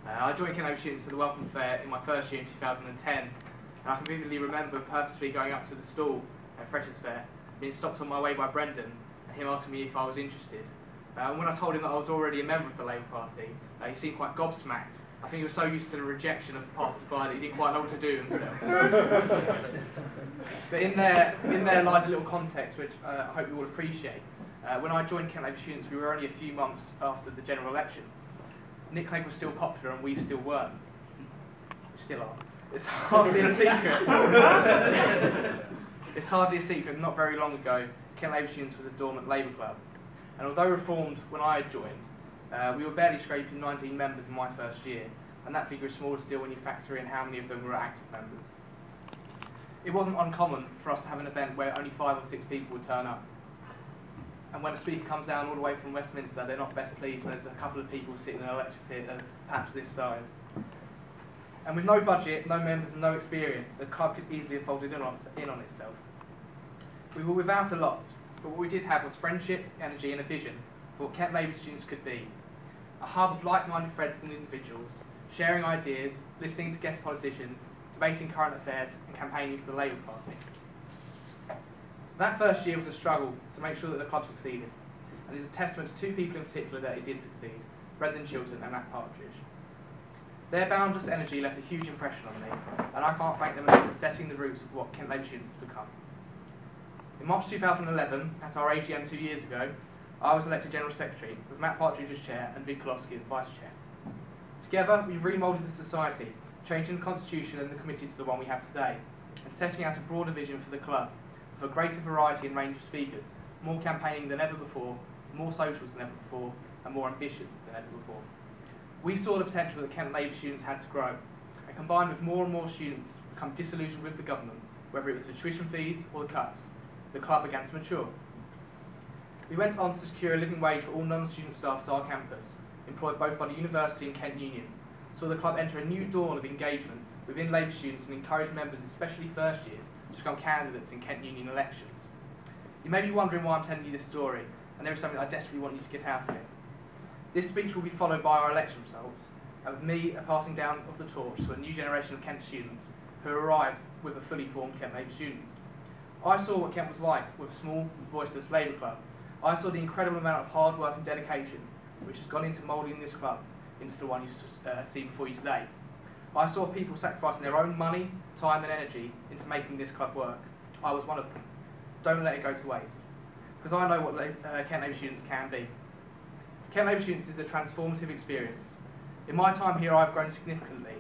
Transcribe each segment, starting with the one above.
I joined Kent Labour Students at the Welcome Fair in my first year in 2010, and I can vividly remember purposefully going up to the stall at Freshers Fair, being stopped on my way by Brendan, and him asking me if I was interested. When I told him that I was already a member of the Labour Party, he seemed quite gobsmacked. I think he was so used to the rejection of the passers-by that he didn't quite know what to do with himself. But in there lies a little context which I hope you will appreciate. When I joined Kent Labour Students, we were only a few months after the general election. Nick Clegg was still popular and we still weren't. We still are. It's hardly a secret. It's hardly a secret, not very long ago, Kent Labour Students was a dormant Labour club. And although reformed when I joined, we were barely scraping 19 members in my first year, and that figure is smaller still when you factor in how many of them were active members. It wasn't uncommon for us to have an event where only 5 or 6 people would turn up. And when a speaker comes down all the way from Westminster, they're not best pleased when there's a couple of people sitting in a lecture theatre perhaps this size. And with no budget, no members and no experience, the club could easily have folded in on itself. We were without a lot, but what we did have was friendship, energy and a vision for what Kent Labour Students could be. A hub of like-minded friends and individuals, sharing ideas, listening to guest politicians, debating current affairs and campaigning for the Labour Party. That first year was a struggle to make sure that the club succeeded, and is a testament to 2 people in particular that it did succeed, Brendan Chilton and Matt Partridge. Their boundless energy left a huge impression on me, and I can't thank them enough for setting the roots of what Kent Labour Students has become. In March 2011, at our AGM 2 years ago, I was elected General Secretary, with Matt Partridge as Chair and Vic Kolofsky as Vice Chair. Together, we've remoulded the society, changing the Constitution and the committee to the one we have today, and setting out a broader vision for the club, with a greater variety and range of speakers, more campaigning than ever before, more socials than ever before, and more ambition than ever before. We saw the potential that Kent Labour Students had to grow, and combined with more and more students become disillusioned with the government, whether it was for tuition fees or the cuts, the club began to mature. We went on to secure a living wage for all non-student staff at our campus, employed both by the University and Kent Union, saw the club enter a new dawn of engagement within Labour students and encourage members, especially first years, to become candidates in Kent Union elections. You may be wondering why I'm telling you this story, and there is something I desperately want you to get out of it. This speech will be followed by our election results, and with me a passing down of the torch to a new generation of Kent students who arrived with a fully formed Kent Labour Students. I saw what Kent was like with a small, voiceless Labour club. I saw the incredible amount of hard work and dedication which has gone into moulding this club into the one you see before you today. I saw people sacrificing their own money, time and energy into making this club work. I was one of them. Don't let it go to waste. Because I know what Kent Labour Students can be. Kent Labour Students is a transformative experience. In my time here I've grown significantly,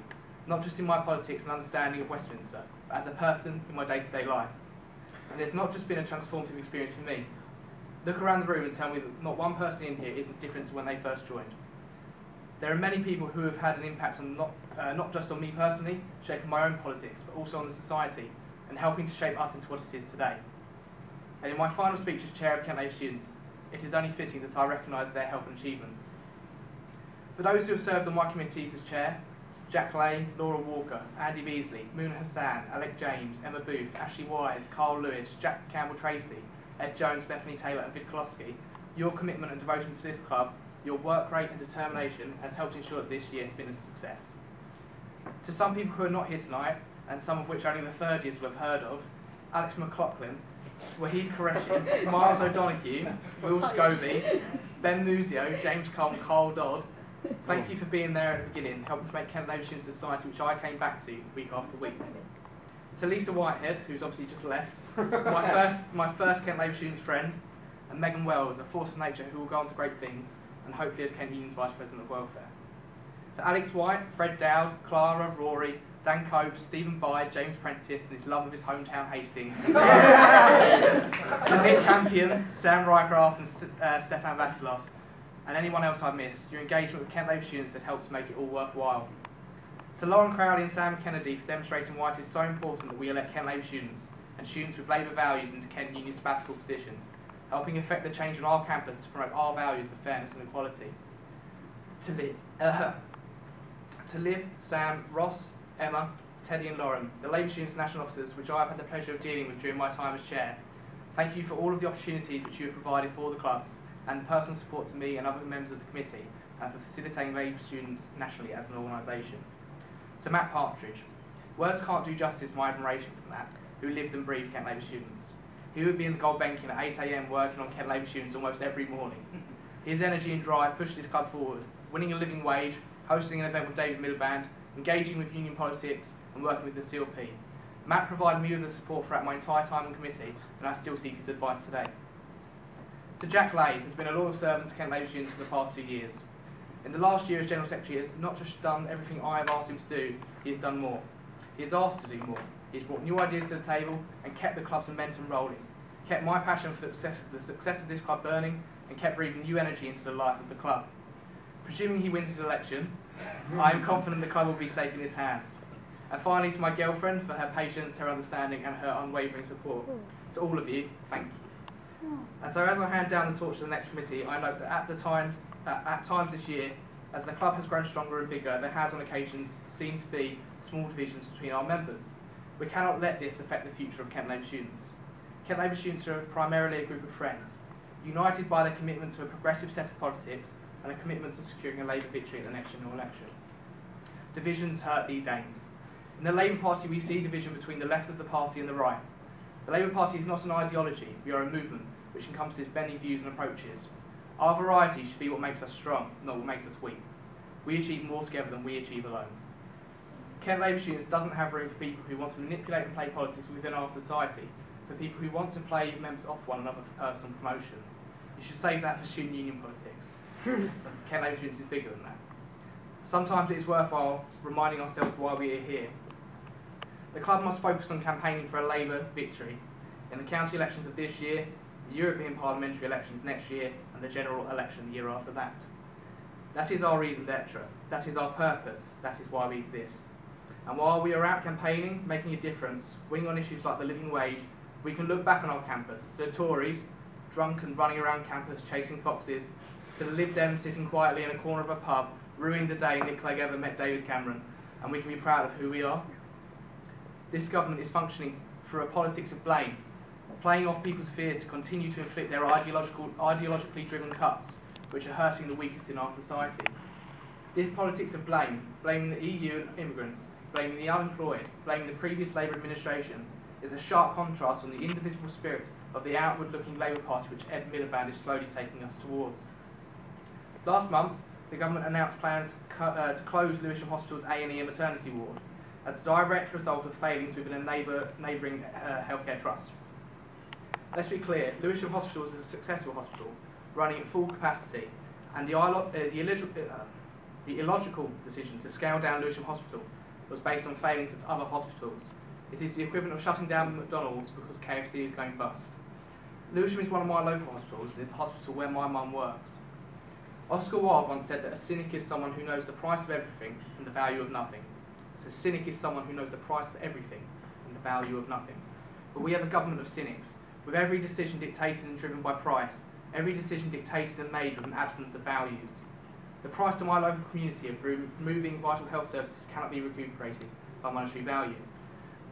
not just in my politics and understanding of Westminster, but as a person in my day-to-day life. And it's not just been a transformative experience for me. Look around the room and tell me that not one person in here isn't different to when they first joined. There are many people who have had an impact on not just on me personally, shaping my own politics, but also on the society, and helping to shape us into what it is today. And in my final speech as Chair of Kent Labour Students, it is only fitting that I recognise their help and achievements. For those who have served on my committees as Chair, Jack Lay, Laura Walker, Andy Beasley, Moona Hassan, Alec James, Emma Booth, Ashley Wise, Carl Lewis, Jack Campbell-Tracy, Ed Jones, Bethany Taylor and Vic Kolofsky, your commitment and devotion to this club, your work rate and determination has helped ensure that this year has been a success. To some people who are not here tonight, and some of which only the third years will have heard of, Alex McLaughlin, Wahid Qureshi, Miles O'Donoghue, Will Scobie, Ben Muzio, James Cole and Carl Dodd, thank you for being there at the beginning, helping to make Kent Labour Students Society, which I came back to week after week. To Lisa Whitehead, who's obviously just left, my first Kent Labour Students friend, and Megan Wells, a force of nature who will go on to great things, and hopefully as Kent Union's Vice President of Welfare. To Alex White, Fred Dowd, Clara, Rory, Dan Copes, Stephen Bide, James Prentice, and his love of his hometown Hastings. To Nick Campion, Sam Rycraft, and Stefan Vasilos, and anyone else I've missed, your engagement with Kent Labour Students has helped to make it all worthwhile. To Lauren Crowley and Sam Kennedy for demonstrating why it is so important that we elect Kent Labour students and students with Labour values into Kent Union sabbatical positions, helping effect the change on our campus to promote our values of fairness and equality. To Liv, Sam, Ross, Emma, Teddy and Lauren, the Labour Students National Officers which I have had the pleasure of dealing with during my time as Chair, thank you for all of the opportunities which you have provided for the club and the personal support to me and other members of the committee and for facilitating Labour students nationally as an organisation. To Matt Partridge, words can't do justice to my admiration for Matt, who lived and breathed Kent Labour students. He would be in the gold banking at 8 AM working on Kent Labour students almost every morning. His energy and drive pushed this club forward, winning a living wage, hosting an event with David Miliband, engaging with union politics and working with the CLP. Matt provided me with the support throughout my entire time in committee, and I still seek his advice today. To Jack Lay, who's been a loyal servant to Kent Labour students for the past 2 years. In the last year as General Secretary, he has not just done everything I have asked him to do, he has done more. He has asked to do more. He has brought new ideas to the table and kept the club's momentum rolling, kept my passion for the success of this club burning, and kept breathing new energy into the life of the club. Presuming he wins his election, I am confident the club will be safe in his hands. And finally, to my girlfriend for her patience, her understanding and her unwavering support. To all of you, thank you. And so as I hand down the torch to the next committee, I note that at times this year, as the club has grown stronger and bigger, there has on occasions seemed to be small divisions between our members. We cannot let this affect the future of Kent Labour students. Kent Labour students are primarily a group of friends, united by their commitment to a progressive set of politics and a commitment to securing a Labour victory at the next general election. Divisions hurt these aims. In the Labour Party, we see division between the left of the party and the right. The Labour Party is not an ideology, we are a movement, which encompasses many views and approaches. Our variety should be what makes us strong, not what makes us weak. We achieve more together than we achieve alone. Kent Labour students doesn't have room for people who want to manipulate and play politics within our society, for people who want to play members off one another for personal promotion. You should save that for student union politics. Kent Labour students is bigger than that. Sometimes it is worthwhile reminding ourselves why we are here. The club must focus on campaigning for a Labour victory in the county elections of this year, the European parliamentary elections next year, and the general election the year after that. That is our raison d'etre, that is our purpose, that is why we exist. And while we are out campaigning, making a difference, winning on issues like the living wage, we can look back on our campus, to the Tories, drunk and running around campus chasing foxes, to the Lib Dems sitting quietly in a corner of a pub, ruining the day Nick Clegg ever met David Cameron, and we can be proud of who we are. This government is functioning through a politics of blame, playing off people's fears to continue to inflict their ideologically driven cuts, which are hurting the weakest in our society. This politics of blame, blaming the EU and immigrants, blaming the unemployed, blaming the previous Labour administration, is a sharp contrast from the indivisible spirit of the outward-looking Labour Party which Ed Miliband is slowly taking us towards. Last month, the government announced plans to close Lewisham Hospital's A&E and maternity ward as a direct result of failings within a neighbouring healthcare trust. Let's be clear, Lewisham Hospital is a successful hospital, running at full capacity, and the illogical decision to scale down Lewisham Hospital was based on failings at other hospitals. It is the equivalent of shutting down McDonald's because KFC is going bust. Lewisham is one of my local hospitals, and it's a hospital where my mum works. Oscar Wilde once said that a cynic is someone who knows the price of everything and the value of nothing. So a cynic is someone who knows the price of everything and the value of nothing. But we have a government of cynics, with every decision dictated and driven by price, every decision dictated and made with an absence of values. The price to my local community of removing vital health services cannot be recuperated by monetary value.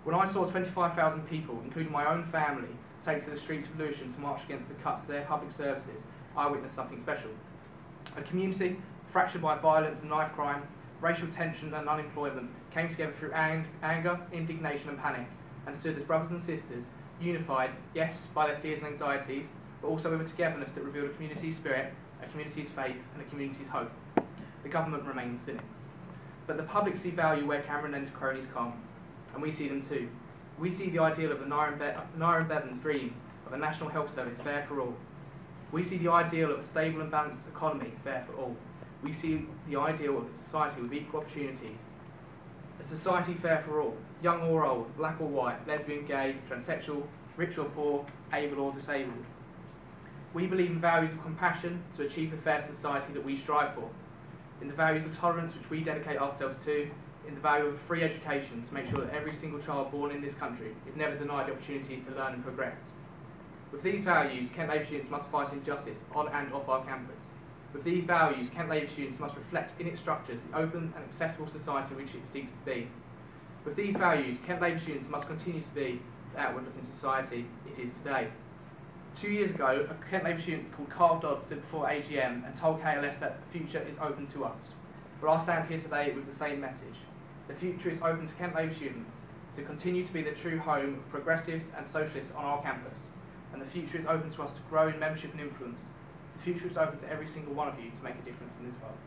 When I saw 25,000 people, including my own family, take to the streets of Lewisham to march against the cuts to their public services, I witnessed something special. A community fractured by violence and knife crime, racial tension and unemployment came together through anger, indignation and panic, and stood as brothers and sisters, unified, yes, by their fears and anxieties, but also with a togetherness that revealed a community's spirit, a community's faith and a community's hope. The government remains cynics. But the public see value where Cameron and his cronies come, and we see them too. We see the ideal of Nairn Bevan's dream of a national health service fair for all. We see the ideal of a stable and balanced economy fair for all. We see the ideal of a society with equal opportunities. A society fair for all, young or old, black or white, lesbian, gay, transsexual, rich or poor, able or disabled. We believe in values of compassion to achieve the fair society that we strive for, in the values of tolerance which we dedicate ourselves to, in the value of free education to make sure that every single child born in this country is never denied the opportunities to learn and progress. With these values, Kent Labour students must fight injustice on and off our campus. With these values, Kent Labour students must reflect in its structures the open and accessible society which it seeks to be. With these values, Kent Labour students must continue to be the outward-looking society it is today. 2 years ago, a Kent Labour student called Carl Dodd stood before AGM and told KLS that the future is open to us. But I stand here today with the same message. The future is open to Kent Labour students to continue to be the true home of progressives and socialists on our campus. And the future is open to us to grow in membership and influence. The future is open to every single one of you to make a difference in this world.